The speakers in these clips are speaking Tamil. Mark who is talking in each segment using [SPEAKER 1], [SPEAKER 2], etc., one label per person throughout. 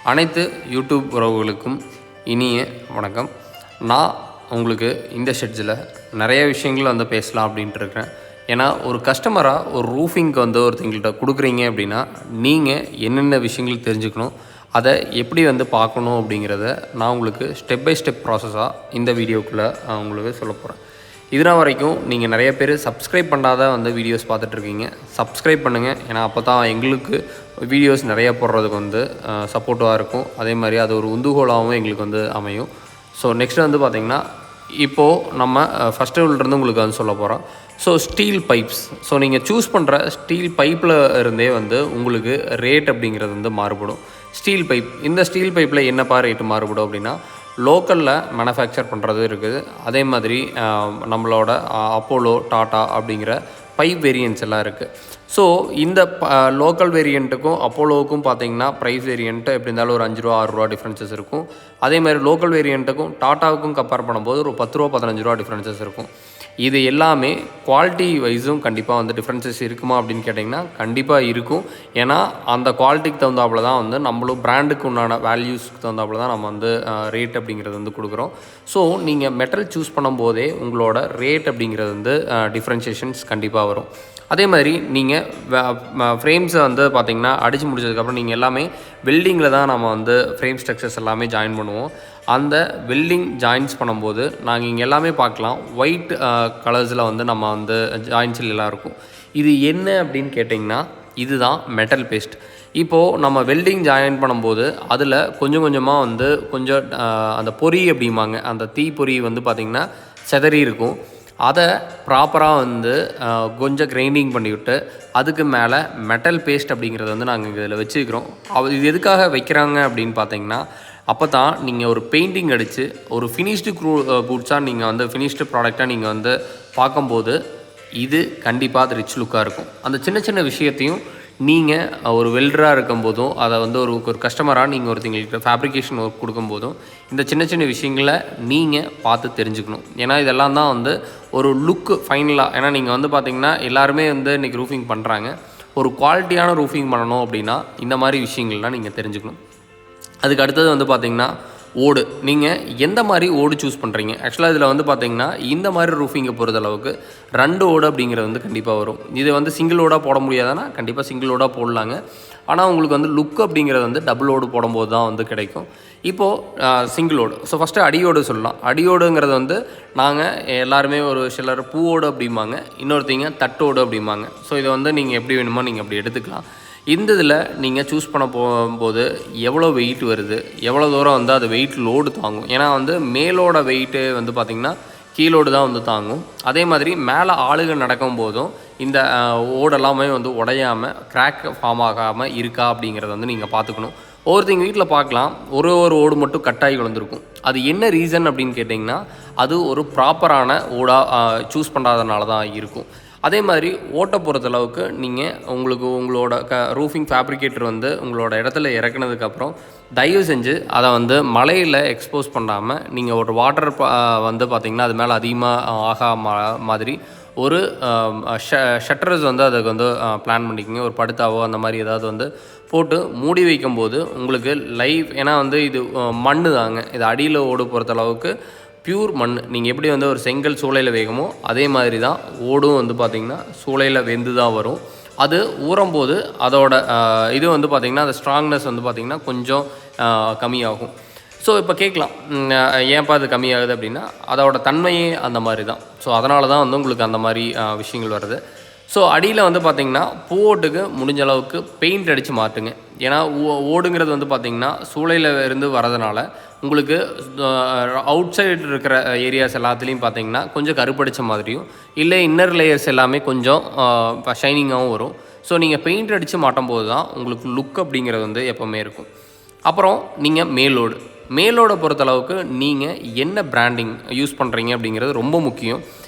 [SPEAKER 1] அனைத்து யூடியூப் உறவுகளுக்கும் இனிய வணக்கம். நான் உங்களுக்கு இந்த ஷெட்ஸில் நிறைய விஷயங்கள் வந்து பேசலாம் அப்படின்ட்டு இருக்கிறேன். ஏன்னா ஒரு கஸ்டமராக ஒரு ரூஃபிங்க்கு வந்து ஒருத்தங்கள்கிட்ட கொடுக்குறீங்க அப்படின்னா நீங்கள் என்னென்ன விஷயங்கள் தெரிஞ்சுக்கணும், அதை எப்படி வந்து பார்க்கணும் அப்படிங்கிறத நான் உங்களுக்கு ஸ்டெப் பை ஸ்டெப் ப்ராசஸாக இந்த வீடியோக்குள்ளே உங்களுக்கு சொல்ல போகிறேன். இதனால் வரைக்கும் நீங்கள் நிறைய பேர் சப்ஸ்கிரைப் பண்ணாத வந்து வீடியோஸ் பார்த்துட்ருக்கீங்க. சப்ஸ்கிரைப் பண்ணுங்கள், ஏன்னா அப்போ தான் எங்களுக்கு வீடியோஸ் நிறையா போடுறதுக்கு வந்து சப்போர்ட்டிவாக இருக்கும். அதே மாதிரி அது ஒரு உந்துகோலாகவும் எங்களுக்கு வந்து அமையும். ஸோ நெக்ஸ்ட்டு வந்து பார்த்திங்கன்னா இப்போது நம்ம ஃபஸ்ட்டு இருந்து உங்களுக்கு வந்து சொல்ல போகிறோம். So steel pipes. ஸோ நீங்கள் சூஸ் பண்ணுற ஸ்டீல் பைப்பில் இருந்தே வந்து உங்களுக்கு ரேட் அப்படிங்கிறது வந்து மாறுபடும். ஸ்டீல் பைப், இந்த ஸ்டீல் பைப்பில் என்னப்பா ரேட்டு மாறுபடும் அப்படின்னா, லோக்கலில் மேனுஃபேக்சர் பண்ணுறது இருக்குது. அதே மாதிரி நம்மளோட அப்போலோ, டாட்டா அப்படிங்கிற பைப் வேரியன்ட்ஸ் எல்லாம் இருக்குது. ஸோ இந்த லோக்கல் வேரியண்ட்டுக்கும் அப்போலோவுக்கும் பார்த்தீங்கன்னா ப்ரைஸ் வேரியண்ட்டு எப்படி இருந்தாலும் ஒரு 5 ரூபா 6 ரூபா டிஃப்ரென்சஸ் இருக்கும். அதேமாதிரி லோக்கல் வேரியண்ட்டுக்கும் டாட்டாவுக்கும் கம்பேர் பண்ணும்போது ஒரு 10 ரூபா 15 ரூபா டிஃப்ரென்சஸ் இருக்கும். இது எல்லாமே குவாலிட்டி வைஸும் கண்டிப்பாக வந்து டிஃப்ரென்சஸ் இருக்குமா அப்படின்னு கேட்டிங்கன்னா கண்டிப்பாக இருக்கும். ஏன்னா அந்த குவாலிட்டிக்கு தகுந்தாப்புல தான் வந்து நம்மளும் பிராண்டுக்கு உண்டான வேல்யூஸ்க்கு தகுந்தாப்புல தான் நம்ம வந்து ரேட் அப்படிங்கிறது வந்து கொடுக்குறோம். ஸோ நீங்கள் மெட்டல் சூஸ் பண்ணும்போதே உங்களோட ரேட் அப்படிங்கிறது வந்து டிஃப்ரென்ஷியேஷன்ஸ் கண்டிப்பாக வரும். அதே மாதிரி நீங்கள் ஃப்ரேம்ஸை வந்து பார்த்திங்கன்னா அடித்து முடிச்சதுக்கப்புறம் நீங்கள் எல்லாமே வெல்டிங்கில் தான் நம்ம வந்து ஃப்ரேம் ஸ்ட்ரக்சர்ஸ் எல்லாமே ஜாயின் பண்ணுவோம். அந்த வெல்டிங் ஜாயின்ஸ் பண்ணும்போது நாங்கள் இங்கே எல்லாமே பார்க்கலாம், ஒயிட் கலர்ஸில் வந்து நம்ம வந்து ஜாயின்ஸில் எல்லாம் இருக்கும். இது என்ன அப்படின்னு கேட்டிங்கன்னா இதுதான் மெட்டல் பேஸ்ட். இப்போது நம்ம வெல்டிங் ஜாயின் பண்ணும்போது அதில் கொஞ்சம் கொஞ்சமாக வந்து கொஞ்சம் அந்த பொறி அப்படிம்பாங்க, அந்த தீ பொறி வந்து பார்த்திங்கன்னா செதறி இருக்கும். அதை ப்ராப்பராக வந்து கொஞ்சம் கிரைண்டிங் பண்ணிவிட்டு அதுக்கு மேலே மெட்டல் பேஸ்ட் அப்படிங்கிறத வந்து நாங்கள் இதில் வச்சுக்கிறோம். இது எதுக்காக வைக்கிறாங்க அப்படின்னு பார்த்தீங்கன்னா, அப்போ தான் நீங்கள் ஒரு பெயிண்டிங் அடித்து ஒரு ஃபினிஷ்டு கூட்ஸாக நீங்கள் வந்து ஃபினிஷ்டு ப்ராடக்டாக நீங்கள் வந்து பார்க்கும்போது இது கண்டிப்பாக அது ரிச் லுக்காக இருக்கும். அந்த சின்ன சின்ன விஷயத்தையும் நீங்கள் ஒரு வெல்டராக இருக்கும்போதும் அதை வந்து ஒரு கஸ்டமராக நீங்கள் ஒருத்தங்களுக்கு ஃபேப்ரிகேஷன் ஒர்க் கொடுக்கும்போதும் இந்த சின்ன சின்ன விஷயங்களை நீங்கள் பார்த்து தெரிஞ்சுக்கணும். ஏன்னா இதெல்லாம் தான் வந்து ஒரு லுக்கு ஃபைனலாக. ஏன்னா நீங்கள் வந்து பார்த்திங்கன்னா எல்லாருமே வந்து இன்றைக்கி ரூஃபிங் பண்ணுறாங்க. ஒரு குவாலிட்டியான ரூஃபிங் பண்ணணும் அப்படின்னா இந்த மாதிரி விஷயங்கள்லாம் நீங்கள் தெரிஞ்சுக்கணும். அதுக்கு அடுத்தது வந்து பார்த்திங்கன்னா ஓடு. நீங்கள் எந்த மாதிரி ஓடு சூஸ் பண்ணுறீங்க. ஆக்சுவலாக இதில் வந்து பார்த்திங்கன்னா இந்த மாதிரி ரூஃபிங்கை பொறுத்தளவுக்கு 2 ஓடு அப்படிங்கிறது வந்து கண்டிப்பாக வரும். இது வந்து சிங்கிள் ஓடாக போட முடியாதுன்னா கண்டிப்பாக சிங்கிள் ஓடாக போடலாங்க. ஆனால் உங்களுக்கு வந்து லுக் அப்படிங்கிறது வந்து டபுள் ஓடு போடும்போது தான் வந்து கிடைக்கும். இப்போது சிங்கிள் ஓடு. ஸோ ஃபஸ்ட்டு அடியோடு சொல்லலாம். அடியோடுங்கிறது வந்து நாங்கள் எல்லாருமே ஒரு சிலர் பூவோடு அப்படிம்பாங்க, இன்னொருத்தங்க தட்டோடு அப்படிம்பாங்க. ஸோ இதை வந்து நீங்கள் எப்படி வேணுமோ நீங்கள் அப்படி எடுத்துக்கலாம். இந்த இதில் நீங்கள் சூஸ் பண்ண போகும்போது எவ்வளோ வெயிட் வருது, எவ்வளோ தூரம் வந்து அது வெயிட் லோடு தாங்கும். ஏன்னா வந்து மேலோட வெயிட்டு வந்து பார்த்திங்கன்னா கீழோடு தான் வந்து தாங்கும். அதே மாதிரி மேலே ஆளுகள் நடக்கும் போதும் இந்த ஓடெல்லாமே வந்து உடையாமல் கிராக் ஃபார்ம் ஆகாமல் இருக்கா அப்படிங்கிறத வந்து நீங்கள் பார்த்துக்கணும். ஒவ்வொருத்தங்க வீட்டில் பார்க்கலாம் ஒரு ஓடு மட்டும் கட்டாகி விழுந்திருக்கும். அது என்ன ரீசன் அப்படின்னு கேட்டிங்கன்னா அது ஒரு ப்ராப்பரான ஓடாக சூஸ் பண்ணாதனால தான் இருக்கும். அதே மாதிரி ஓட்டை பொறுத்தளவுக்கு நீங்கள் உங்களோட ரூஃபிங் ஃபேப்ரிகேட்டர் வந்து உங்களோட இடத்துல இறக்குனதுக்கப்புறம் தயவு செஞ்சு அதை வந்து மழையில் எக்ஸ்போஸ் பண்ணாமல் நீங்கள் ஒரு வாட்டர் வந்து பார்த்திங்கன்னா அது மேலே அதிகமாக ஆகாம மாதிரி ஒரு ஷட்டர்ஸ் வந்து அதுக்கு வந்து பிளான் பண்ணிக்கோங்க. ஒரு படுத்தாவோ அந்த மாதிரி ஏதாவது வந்து போட்டு மூடி வைக்கும்போது உங்களுக்கு லைவ், ஏன்னா வந்து இது மண் தாங்க, இது அடியில் ஓடு பொறுத்தளவுக்கு பியூர் மண். நீங்கள் எப்படி வந்து ஒரு செங்கல் சூளையில் வேகுமோ அதே மாதிரி தான் ஓடும் வந்து பார்த்திங்கன்னா சூளையில் வெந்து தான் வரும். அது ஊறும்போது அதோட இது வந்து பார்த்திங்கன்னா அந்த ஸ்ட்ராங்னஸ் வந்து பார்த்திங்கன்னா கொஞ்சம் கம்மியாகும். ஸோ இப்போ கேட்கலாம், ஏன்ப்பா அது கம்மியாகுது அப்படின்னா அதோட தன்மையே அந்த மாதிரி தான். ஸோ அதனால தான் வந்து உங்களுக்கு அந்த மாதிரி விஷயங்கள் வருது. ஸோ அடியில் வந்து பார்த்திங்கன்னா பூவோட்டுக்கு முடிஞ்ச அளவுக்கு பெயிண்ட் அடித்து மாற்றுங்க. ஏன்னா ஓடுங்கிறது வந்து பார்த்திங்கன்னா சூளையில் இருந்து வரதுனால உங்களுக்கு அவுட் சைடு இருக்கிற ஏரியாஸ் எல்லாத்துலேயும் பார்த்திங்கன்னா கொஞ்சம் கருப்படித்த மாதிரியும் இல்லை இன்னர் லேயர்ஸ் எல்லாமே கொஞ்சம் ஷைனிங்காகவும் வரும். ஸோ நீங்கள் பெயிண்ட் அடித்து மாட்டும் போது தான் உங்களுக்கு லுக் அப்படிங்கிறது வந்து எப்போவுமே இருக்கும். அப்புறம் நீங்கள் மேலோடை பொறுத்தளவுக்கு நீங்கள் என்ன பிராண்டிங் யூஸ் பண்ணுறீங்க அப்படிங்கிறது ரொம்ப முக்கியம்.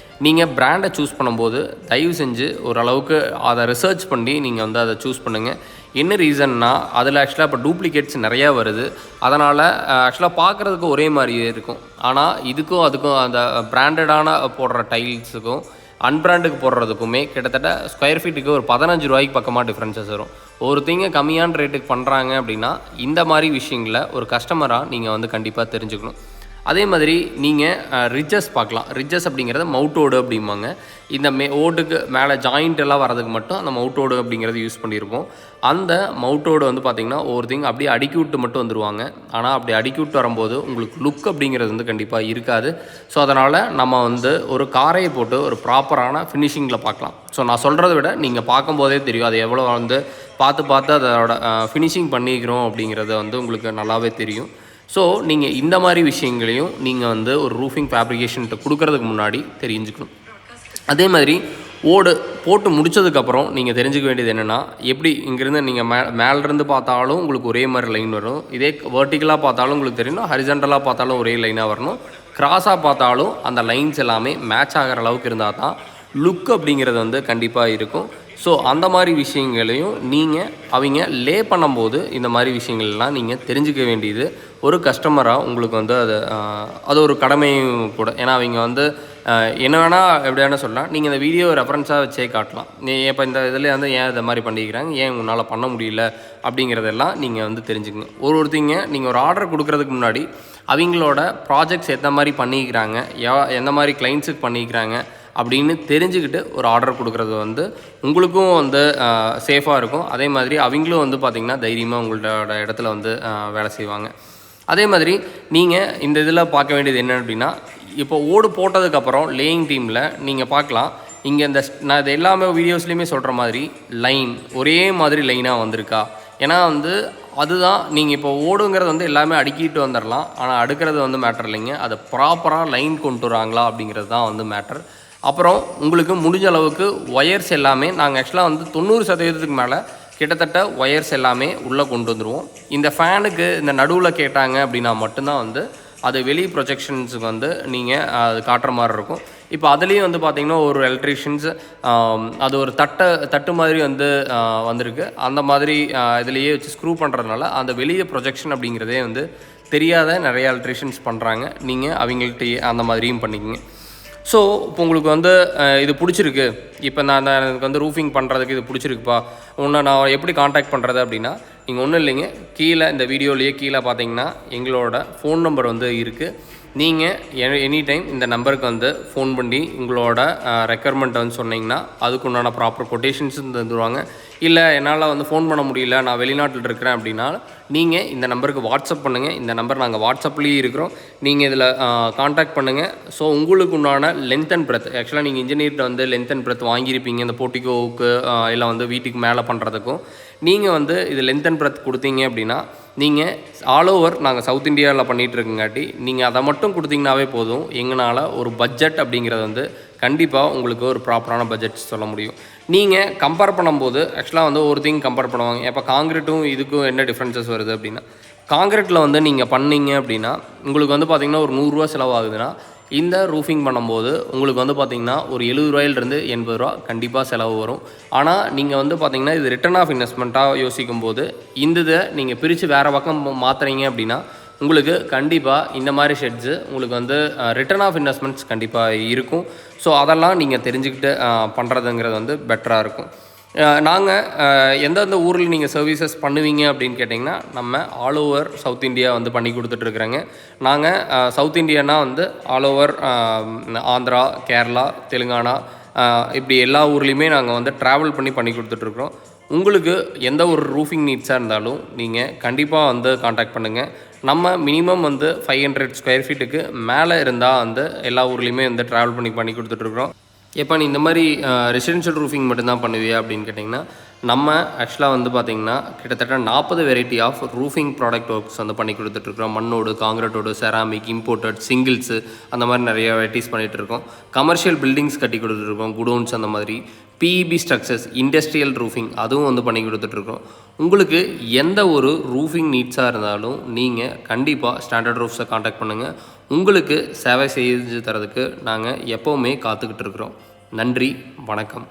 [SPEAKER 1] நீங்கள் பிராண்டை சூஸ் பண்ணும்போது தயவு செஞ்சு ஓரளவுக்கு அதை ரிசர்ச் பண்ணி நீங்கள் வந்து அதை சூஸ் பண்ணுங்கள். என்ன ரீசன்னா அதில் ஆக்சுவலாக இப்போ டூப்ளிகேட்ஸ் நிறையா வருது. அதனால் ஆக்சுவலாக பார்க்குறதுக்கு ஒரே மாதிரியே இருக்கும். ஆனால் இதுக்கும் அதுக்கும் அந்த பிராண்டடான போடுற டைல்ஸுக்கும் அன்பிராண்டுக்கு போடுறதுக்குமே கிட்டத்தட்ட ஸ்கொயர் ஃபீட்டுக்கு ஒரு 15 ரூபாய்க்கு பக்கமாக டிஃப்ரென்சஸ் வரும். ஒருத்தங்க கம்மியான ரேட்டுக்கு பண்ணுறாங்க அப்படின்னா இந்த மாதிரி விஷயங்களை ஒரு கஸ்டமராக நீங்கள் வந்து கண்டிப்பாக தெரிஞ்சுக்கணும். அதே மாதிரி நீங்கள் ரிட்ஜஸ் பார்க்கலாம். ரிட்ஜஸ் அப்படிங்கிறது மவுட்டோடு அப்படிம்பாங்க. இந்த ஓட்டுக்கு மேலே ஜாயிண்ட் எல்லாம் வரதுக்கு மட்டும் அந்த மவுட்டோடு அப்படிங்கிறது யூஸ் பண்ணியிருப்போம். அந்த மவுட்டோடு வந்து பார்த்திங்கன்னா ஒருத்தங்க அப்படியே அடுக்கி விட்டு மட்டும் வந்துடுவாங்க. ஆனால் அப்படி அடுக்கி விட்டு வரும்போது உங்களுக்கு லுக் அப்படிங்கிறது வந்து கண்டிப்பாக இருக்காது. ஸோ அதனால் நம்ம வந்து ஒரு காரையை போட்டு ஒரு ப்ராப்பரான ஃபினிஷிங்கில் பார்க்கலாம். ஸோ நான் சொல்கிறத விட நீங்கள் பார்க்கும்போதே தெரியும் அது எவ்வளோ வந்து பார்த்து அதோட ஃபினிஷிங் பண்ணிக்கிறோம் அப்படிங்கிறது வந்து உங்களுக்கு நல்லாவே தெரியும். ஸோ நீங்கள் இந்த மாதிரி விஷயங்களையும் நீங்கள் வந்து ஒரு ரூஃபிங் ஃபேப்ரிகேஷன்ட்டு கொடுக்கறதுக்கு முன்னாடி தெரிஞ்சுக்கணும். அதே மாதிரி ஓடு போட்டு முடித்ததுக்கப்புறம் நீங்கள் தெரிஞ்சுக்க வேண்டியது என்னென்னா, எப்படி இங்கேருந்து நீங்கள் மேலேருந்து பார்த்தாலும் உங்களுக்கு ஒரே மாதிரி லைன் வரும். இதே வெர்டிக்கலாக பார்த்தாலும் உங்களுக்கு தெரியணும், ஹரிசாண்டலாக பார்த்தாலும் ஒரே லைனாக வரணும். கிராஸாக பார்த்தாலும் அந்த லைன்ஸ் எல்லாமே மேட்ச் ஆகிற அளவுக்கு இருந்தால் தான் லுக் அப்படிங்கிறது வந்து கண்டிப்பாக இருக்கும். ஸோ அந்த மாதிரி விஷயங்களையும் நீங்கள் அவங்க லே பண்ணும்போது இந்த மாதிரி விஷயங்கள்லாம் நீங்கள் தெரிஞ்சுக்க வேண்டியது ஒரு கஸ்டமராக உங்களுக்கு வந்து அது ஒரு கடமையும் கூட. ஏன்னா அவங்க வந்து என்ன வேணால் எப்படியான சொல்லலாம், நீங்கள் இந்த வீடியோ ரெஃபரன்ஸாக வச்சே காட்டலாம். இப்போ இந்த இதில் வந்து ஏன் இதை மாதிரி பண்ணிக்கிறாங்க, ஏன் உன்னால் பண்ண முடியல அப்படிங்கிறதெல்லாம் நீங்கள் வந்து தெரிஞ்சுக்கங்க. ஒருத்தங்க நீங்கள் ஒரு ஆர்டர் கொடுக்குறதுக்கு முன்னாடி அவங்களோட ப்ராஜெக்ட்ஸ் எந்த மாதிரி பண்ணிக்கிறாங்க, எந்த மாதிரி கிளைண்ட்ஸுக்கு பண்ணிக்கிறாங்க அப்படின்னு தெரிஞ்சுக்கிட்டு ஒரு ஆர்டர் கொடுக்குறது வந்து உங்களுக்கும் வந்து சேஃபாக இருக்கும். அதே மாதிரி அவங்களும் வந்து பார்த்திங்கன்னா தைரியமாக உங்களோட இடத்துல வந்து வேலை செய்வாங்க. அதே மாதிரி நீங்கள் இந்த இதில் பார்க்க வேண்டியது என்ன அப்படின்னா, இப்போ ஓடு போட்டதுக்கப்புறம் லேயிங் டீமில் நீங்கள் பார்க்கலாம், இங்கே இந்த நான் இது எல்லாமே வீடியோஸ்லேயுமே சொல்கிற மாதிரி லைன் ஒரே மாதிரி லைனாக வந்திருக்கா. ஏன்னா வந்து அதுதான் நீங்கள் இப்போ ஓடுங்கிறது வந்து எல்லாமே அடுக்கிட்டு வந்துடலாம், ஆனால் அடுக்கிறது வந்து மேட்டர் இல்லைங்க. அதை ப்ராப்பராக லைன் கொண்டு வராங்களா அப்படிங்கிறது தான் வந்து மேட்டர். அப்புறம் உங்களுக்கு முடிஞ்ச அளவுக்கு ஒயர்ஸ் எல்லாமே நாங்கள் ஆக்சுவலாக வந்து 90% மேலே கிட்டத்தட்ட ஒயர்ஸ் எல்லாமே உள்ளே கொண்டு வந்துடுவோம். இந்த ஃபேனுக்கு இந்த நடுவில் கேட்டாங்க அப்படின்னா மட்டும்தான் வந்து அது வெளி ப்ரொஜெக்ஷன்ஸுக்கு வந்து நீங்கள் அது காட்டுற மாதிரி இருக்கும். இப்போ அதுலேயும் வந்து பார்த்திங்கன்னா ஒரு எலக்ட்ரிஷியன்ஸ் அது ஒரு தட்டு மாதிரி வந்து வந்திருக்கு. அந்த மாதிரி இதுலேயே வச்சு ஸ்க்ரூ பண்ணுறதுனால அந்த வெளியே ப்ரொஜெக்ஷன் அப்படிங்கிறதே வந்து தெரியாத நிறைய எலக்ட்ரிஷியன்ஸ் பண்ணுறாங்க. நீங்கள் அவங்கள்ட்ட அந்த மாதிரியும் பண்ணிக்கங்க. ஸோ இப்போ உங்களுக்கு வந்து இது பிடிச்சிருக்கு, இப்போ எனக்கு வந்து ரூஃபிங் பண்ணுறதுக்கு இது பிடிச்சிருக்குப்பா, உன்னை நான் எப்படி காண்டாக்ட் பண்ணுறது அப்படின்னா, நீங்கள் ஒன்றும் இல்லைங்க, கீழே இந்த வீடியோலேயே கீழே பார்த்தீங்கன்னா எங்களோட ஃபோன் நம்பர் வந்து இருக்குது. நீங்கள் எனி டைம் இந்த நம்பருக்கு வந்து ஃபோன் பண்ணி உங்களோட ரெக்குயர்மெண்ட்டை வந்து சொன்னீங்கன்னா அதுக்கு உண்டான ப்ராப்பர் கொட்டேஷன்ஸும் தந்துடுவாங்க. இல்லை என்னால் வந்து ஃபோன் பண்ண முடியல, நான் வெளிநாட்டில் இருக்கிறேன் அப்படின்னா நீங்கள் இந்த நம்பருக்கு வாட்ஸ்அப் பண்ணுங்கள். இந்த நம்பர் நாங்கள் வாட்ஸ்அப்லேயே இருக்கிறோம், நீங்கள் இதில் காண்டாக்ட் பண்ணுங்கள். ஸோ உங்களுக்கு உண்டான லென்த் அண்ட் பிரெத், ஆக்சுவலாக நீங்கள் இன்ஜினியர்கிட்ட வந்து லென்த் அண்ட் பிரெத் வாங்கியிருப்பீங்க இந்த போர்ட்டிகோவுக்கு இல்லை வந்து வீட்டுக்கு மேலே பண்ணுறதுக்கும். நீங்கள் வந்து இது லென்த் அண்ட் பிரெத் கொடுத்தீங்க அப்படின்னா நீங்கள் ஆல் ஓவர் நாங்கள் சவுத் இந்தியாவில் பண்ணிகிட்ருக்குங்காட்டி நீங்கள் அதை மட்டும் கொடுத்தீங்கன்னாவே போதும். எங்களால் ஒரு பட்ஜெட் அப்படிங்கிறது வந்து கண்டிப்பாக உங்களுக்கு ஒரு ப்ராப்பரான பட்ஜெட் சொல்ல முடியும். நீங்கள் கம்பேர் பண்ணும்போது ஆக்சுவலாக வந்து ஒரு திங் கம்பேர் பண்ணுவாங்க, இப்போ காங்கிரீட்டும் இதுக்கும் என்ன டிஃப்ரென்சஸ் வருது அப்படின்னா, காங்கிரீட்டில் வந்து நீங்கள் பண்ணீங்க அப்படின்னா உங்களுக்கு வந்து பார்த்திங்கன்னா ஒரு 100 ரூபா செலவாகுதுன்னா, இந்த ரூஃபிங் பண்ணும்போது உங்களுக்கு வந்து பார்த்திங்கன்னா ஒரு 70 ரூபாயிலிருந்து 80 ரூபா கண்டிப்பாக செலவு வரும். ஆனால் நீங்கள் வந்து பார்த்திங்கன்னா இது ரிட்டர்ன் ஆஃப் இன்வெஸ்ட்மெண்ட்டாக யோசிக்கும் போது இந்த இதை நீங்கள் பிரித்து வேறு பக்கம் மாற்றுறீங்க அப்படின்னா உங்களுக்கு கண்டிப்பாக இந்த மாதிரி ஷெட்ஸு உங்களுக்கு வந்து ரிட்டர்ன் ஆஃப் இன்வெஸ்ட்மெண்ட்ஸ் கண்டிப்பாக இருக்கும். ஸோ அதெல்லாம் நீங்கள் தெரிஞ்சுக்கிட்டு பண்ணுறதுங்கிறது வந்து பெட்டராக இருக்கும். நாங்கள் எந்தெந்த ஊரில் நீங்கள் சர்வீசஸ் பண்ணுவீங்க அப்படின்னு கேட்டிங்கன்னா, நம்ம ஆல் ஓவர் சவுத் இந்தியா வந்து பண்ணி கொடுத்துட்ருக்குறேங்க. நாங்கள் சவுத் இந்தியானா வந்து ஆல் ஓவர் ஆந்திரா, கேரளா, தெலுங்கானா இப்படி எல்லா ஊர்லேயுமே நாங்கள் வந்து ட்ராவல் பண்ணி கொடுத்துட்ருக்குறோம். உங்களுக்கு எந்த ஒரு ரூஃபிங் நீட்ஸாக இருந்தாலும் நீங்கள் கண்டிப்பாக வந்து காண்டாக்ட் பண்ணுங்கள். நம்ம மினிமம் வந்து 500 ஸ்கொயர் ஃபீட்டுக்கு மேலே இருந்தால் வந்து எல்லா ஊர்லேயுமே வந்து ட்ராவல் பண்ணி கொடுத்துட்ருக்குறோம். எப்போ நீ இந்த மாதிரி ரெசிடென்ஷியல் ரூஃபிங் மட்டும்தான் பண்ணுவியா அப்படின்னு கேட்டிங்கன்னா, நம்ம ஆக்சுவலாக வந்து பார்த்திங்கன்னா கிட்டத்தட்ட 40 variety of roofing product works வந்து பண்ணி கொடுத்துட்ருக்கோம். மண்ணோடு, காங்கிரீட்டோடு, செராமிக், இம்போர்ட்டட், சிங்கிள்ஸு அந்த மாதிரி நிறைய வெரைட்டிஸ் பண்ணிகிட்ருக்கோம். கமர்ஷியல் பில்டிங்ஸ் கட்டி கொடுத்துட்ருக்கோம், குடோன்ஸ் அந்த மாதிரி. பிஇபி ஸ்ட்ரக்சர்ஸ், இண்டஸ்ட்ரியல் ரூஃபிங் அதுவும் வந்து பண்ணி கொடுத்துட்ருக்கோம். உங்களுக்கு எந்த ஒரு ரூஃபிங் நீட்ஸாக இருந்தாலும் நீங்கள் கண்டிப்பாக ஸ்டாண்டர்ட் ரூஃப்ஸை காண்டாக்ட் பண்ணுங்கள். உங்களுக்கு சேவை செஞ்சு தரதுக்கு நாங்கள் எப்போவுமே காத்துக்கிட்டு இருக்கிறோம். நன்றி, வணக்கம்.